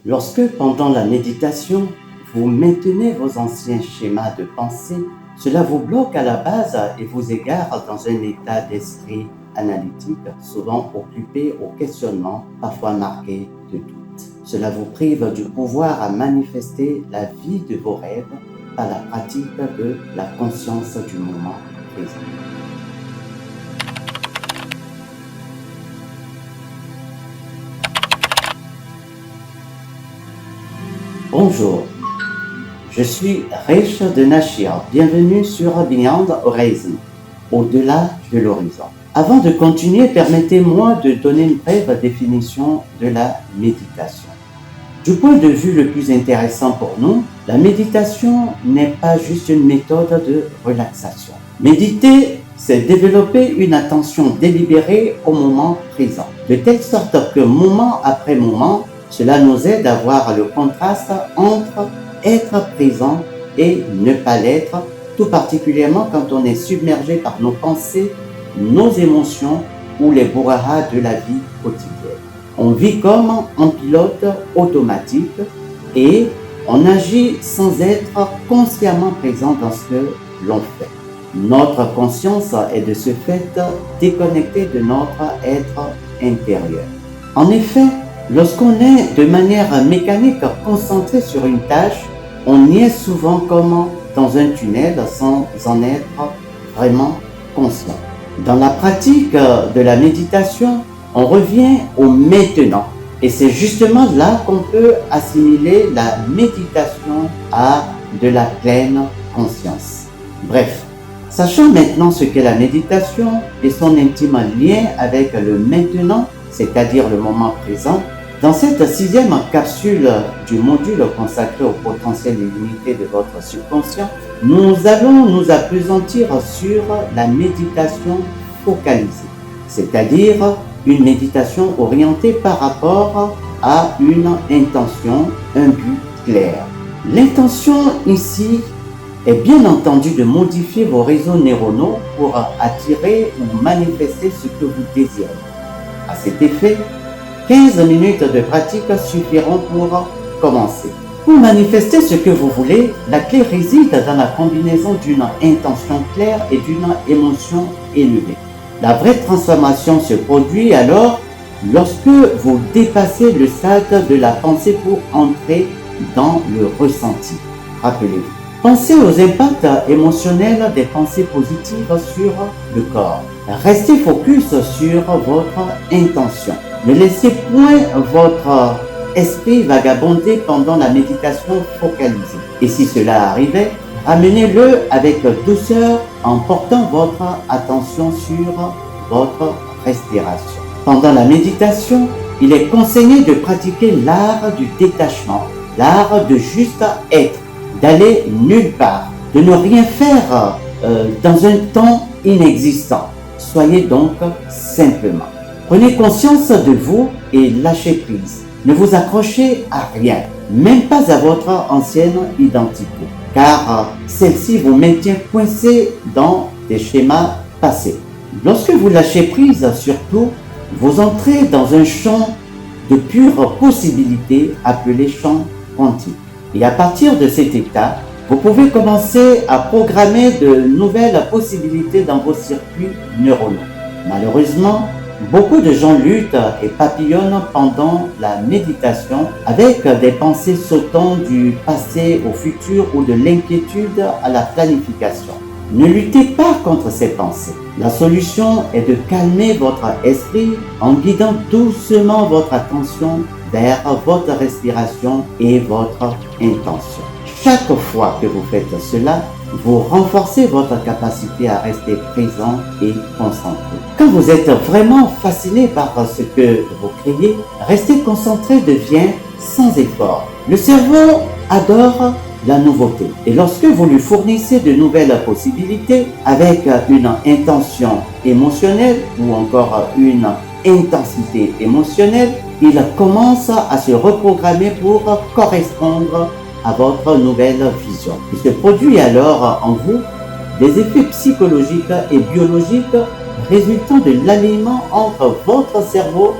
Lorsque, pendant la méditation, vous maintenez vos anciens schémas de pensée, cela vous bloque à la base et vous égare dans un état d'esprit analytique, souvent occupé au questionnement, parfois marqué de doute. Cela vous prive du pouvoir à manifester la vie de vos rêves par la pratique de la conscience du moment présent. Bonjour, je suis Reich de Nashir. Bienvenue sur Beyond Horizon, au-delà de l'horizon. Avant de continuer, permettez-moi de donner une brève définition de la méditation. Du point de vue le plus intéressant pour nous, la méditation n'est pas juste une méthode de relaxation. Méditer, c'est développer une attention délibérée au moment présent, de telle sorte que moment après moment, cela nous aide à voir le contraste entre être présent et ne pas l'être, tout particulièrement quand on est submergé par nos pensées, nos émotions ou les brouhahas de la vie quotidienne. On vit comme en pilote automatique et on agit sans être consciemment présent dans ce que l'on fait. Notre conscience est de ce fait déconnectée de notre être intérieur. En effet, lorsqu'on est de manière mécanique concentré sur une tâche, on y est souvent comme dans un tunnel sans en être vraiment conscient. Dans la pratique de la méditation, on revient au maintenant. Et c'est justement là qu'on peut assimiler la méditation à de la pleine conscience. Bref, sachant maintenant ce qu'est la méditation et son intime lien avec le maintenant, c'est-à-dire le moment présent, dans cette 6e capsule du module consacré au potentiel illimité de votre subconscient, nous allons nous appesantir sur la méditation focalisée, c'est-à-dire une méditation orientée par rapport à une intention, un but clair. L'intention ici est bien entendu de modifier vos réseaux neuronaux pour attirer ou manifester ce que vous désirez. À cet effet, 15 minutes de pratique suffiront pour commencer. Pour manifester ce que vous voulez, la clé réside dans la combinaison d'une intention claire et d'une émotion élevée. La vraie transformation se produit alors lorsque vous dépassez le stade de la pensée pour entrer dans le ressenti. Rappelez-vous, pensez aux impacts émotionnels des pensées positives sur le corps. Restez focus sur votre intention. Ne laissez point votre esprit vagabonder pendant la méditation focalisée. Et si cela arrivait, amenez-le avec douceur en portant votre attention sur votre respiration. Pendant la méditation, il est conseillé de pratiquer l'art du détachement, l'art de juste être, d'aller nulle part, de ne rien faire dans un temps inexistant. Soyez donc simplement. Prenez conscience de vous et lâchez prise. Ne vous accrochez à rien, même pas à votre ancienne identité, car celle-ci vous maintient coincé dans des schémas passés. Lorsque vous lâchez prise, surtout, vous entrez dans un champ de pure possibilité appelé champ quantique. Et à partir de cet état, vous pouvez commencer à programmer de nouvelles possibilités dans vos circuits neuronaux. Malheureusement, beaucoup de gens luttent et papillonnent pendant la méditation avec des pensées sautant du passé au futur ou de l'inquiétude à la planification. Ne luttez pas contre ces pensées. La solution est de calmer votre esprit en guidant doucement votre attention vers votre respiration et votre intention. Chaque fois que vous faites cela, vous renforcez votre capacité à rester présent et concentré. Quand vous êtes vraiment fasciné par ce que vous créez, rester concentré devient sans effort. Le cerveau adore la nouveauté. Et lorsque vous lui fournissez de nouvelles possibilités avec une intention émotionnelle ou encore une intensité émotionnelle, il commence à se reprogrammer pour correspondre à votre nouvelle vision. Il se produit alors en vous des effets psychologiques et biologiques résultant de l'alignement entre votre cerveau,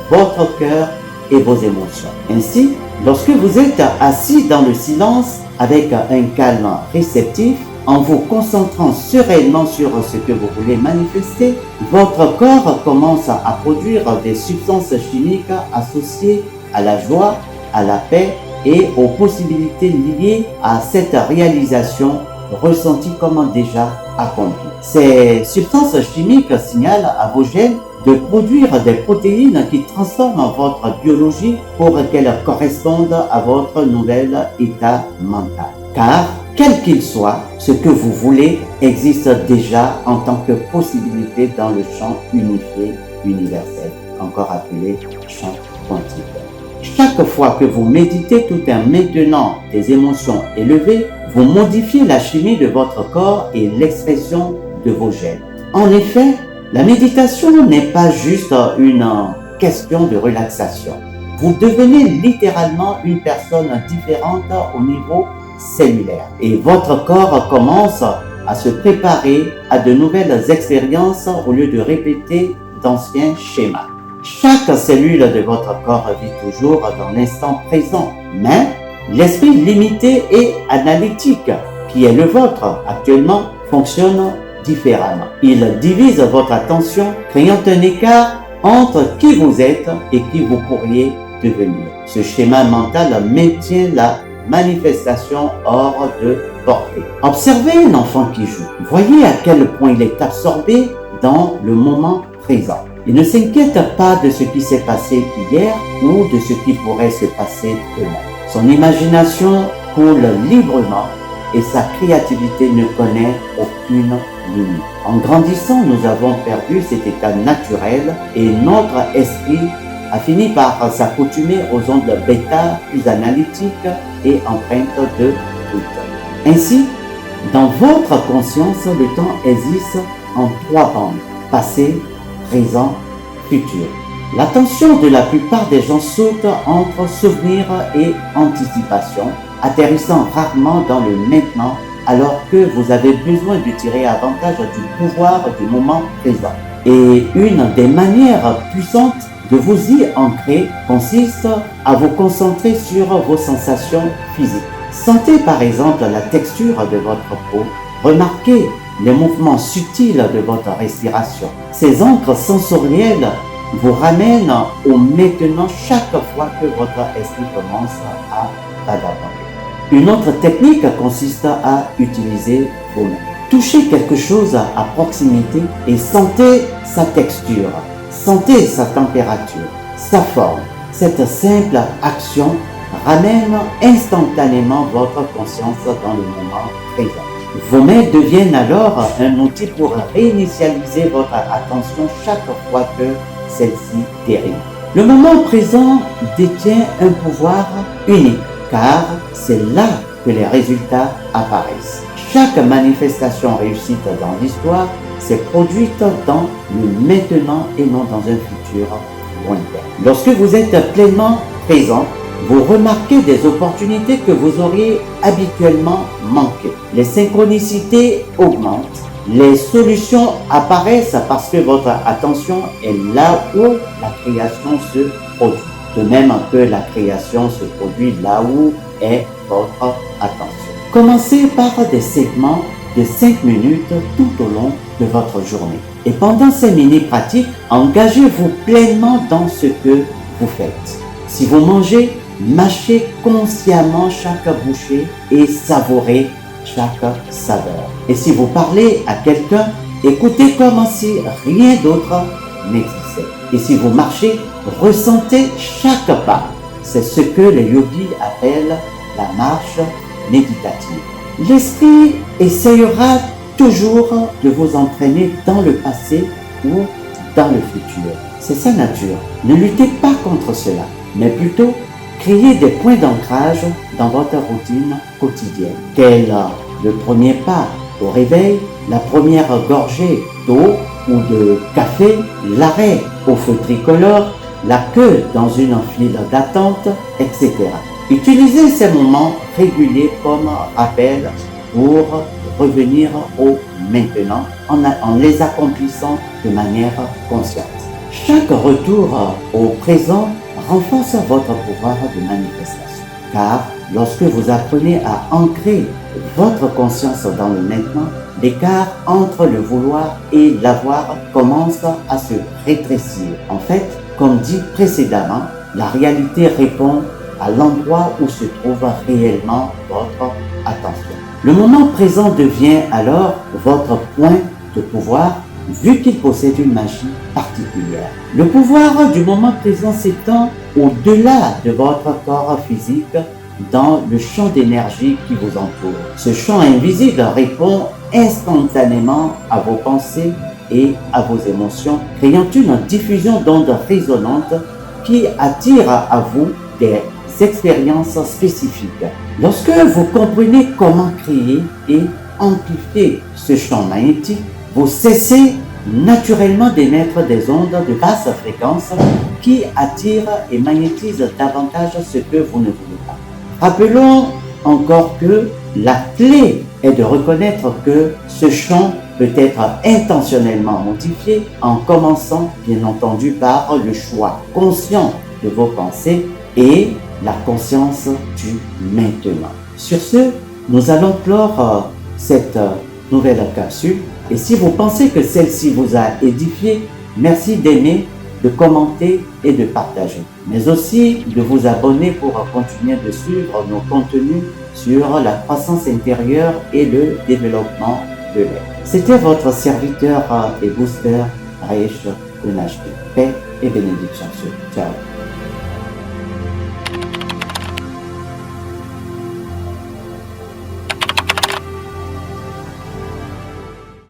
votre cœur et vos émotions. Ainsi, Lorsque vous êtes assis dans le silence avec un calme réceptif, en vous concentrant sereinement sur ce que vous voulez manifester, votre corps commence à produire des substances chimiques associées à la joie, à la paix et aux possibilités liées à cette réalisation ressentie comme déjà accomplie. Ces substances chimiques signalent à vos gènes de produire des protéines qui transforment votre biologie pour qu'elles correspondent à votre nouvel état mental. Car, quel qu'il soit, ce que vous voulez existe déjà en tant que possibilité dans le champ unifié universel, encore appelé champ quantique. Chaque fois que vous méditez tout en maintenant des émotions élevées, vous modifiez la chimie de votre corps et l'expression de vos gènes. En effet, la méditation n'est pas juste une question de relaxation. Vous devenez littéralement une personne différente au niveau cellulaire et votre corps commence à se préparer à de nouvelles expériences au lieu de répéter d'anciens schémas. Chaque cellule de votre corps vit toujours dans l'instant présent, mais l'esprit limité et analytique qui est le vôtre actuellement fonctionne différemment. Il divise votre attention, créant un écart entre qui vous êtes et qui vous pourriez devenir. Ce schéma mental maintient la manifestation hors de portée. Observez un enfant qui joue. Voyez à quel point il est absorbé dans le moment présent. Il ne s'inquiète pas de ce qui s'est passé hier ou de ce qui pourrait se passer demain. Son imagination coule librement et sa créativité ne connaît aucune limite. En grandissant, nous avons perdu cet état naturel et notre esprit a fini par s'accoutumer aux ondes bêta plus analytiques et empreintes de doute. Ainsi, dans votre conscience, le temps existe en 3 bandes, passé, présent, futur. L'attention de la plupart des gens saute entre souvenir et anticipation, atterrissant rarement dans le maintenant, alors que vous avez besoin de tirer avantage du pouvoir du moment présent. Et une des manières puissantes de vous y ancrer consiste à vous concentrer sur vos sensations physiques. Sentez par exemple la texture de votre peau, remarquez les mouvements subtils de votre respiration. Ces ancres sensorielles vous ramènent au maintenant chaque fois que votre esprit commence à vagabonder. Une autre technique consiste à utiliser vos mains. Touchez quelque chose à proximité et sentez sa texture, sentez sa température, sa forme. Cette simple action ramène instantanément votre conscience dans le moment présent. Vos mains deviennent alors un outil pour réinitialiser votre attention chaque fois que celle-ci dérive. Le moment présent détient un pouvoir unique, car c'est là que les résultats apparaissent. Chaque manifestation réussite dans l'histoire s'est produite dans le maintenant et non dans un futur lointain. Lorsque vous êtes pleinement présent, vous remarquez des opportunités que vous auriez habituellement manquées. Les synchronicités augmentent. Les solutions apparaissent parce que votre attention est là où la création se produit. De même que la création se produit là où est votre attention. Commencez par des segments de 5 minutes tout au long de votre journée. Et pendant ces mini-pratiques, engagez-vous pleinement dans ce que vous faites. Si vous mangez, mâchez consciemment chaque bouchée et savourez chaque saveur. Et si vous parlez à quelqu'un, écoutez comme si rien d'autre n'existait. Et si vous marchez, ressentez chaque pas. C'est ce que les yogis appellent la marche méditative. L'esprit essayera toujours de vous entraîner dans le passé ou dans le futur. C'est sa nature. Ne luttez pas contre cela, mais plutôt créez des points d'ancrage dans votre routine quotidienne, tels le premier pas au réveil, la première gorgée d'eau ou de café, l'arrêt au feu tricolore, la queue dans une file d'attente, etc. Utilisez ces moments réguliers comme rappel pour revenir au maintenant en les accomplissant de manière consciente. Chaque retour au présent renforce votre pouvoir de manifestation. Car lorsque vous apprenez à ancrer votre conscience dans le maintenant, l'écart entre le vouloir et l'avoir commence à se rétrécir. En fait, comme dit précédemment, la réalité répond à l'endroit où se trouve réellement votre attention. Le moment présent devient alors votre point de pouvoir, vu qu'il possède une magie particulière. Le pouvoir du moment présent s'étend au-delà de votre corps physique dans le champ d'énergie qui vous entoure. Ce champ invisible répond instantanément à vos pensées et à vos émotions, créant une diffusion d'ondes résonantes qui attire à vous des expériences spécifiques. Lorsque vous comprenez comment créer et amplifier ce champ magnétique, vous cessez naturellement d'émettre des ondes de basse fréquence qui attirent et magnétisent davantage ce que vous ne voulez pas. Rappelons encore que la clé est de reconnaître que ce champ peut être intentionnellement modifié en commençant bien entendu par le choix conscient de vos pensées et la conscience du maintenant. Sur ce, nous allons clore cette nouvelle capsule et si vous pensez que celle-ci vous a édifié, merci d'aimer, de commenter et de partager, mais aussi de vous abonner pour continuer de suivre nos contenus sur la croissance intérieure et le développement de l'être. C'était votre serviteur et booster Reich de Nashville. Paix et bénédiction. Ciao.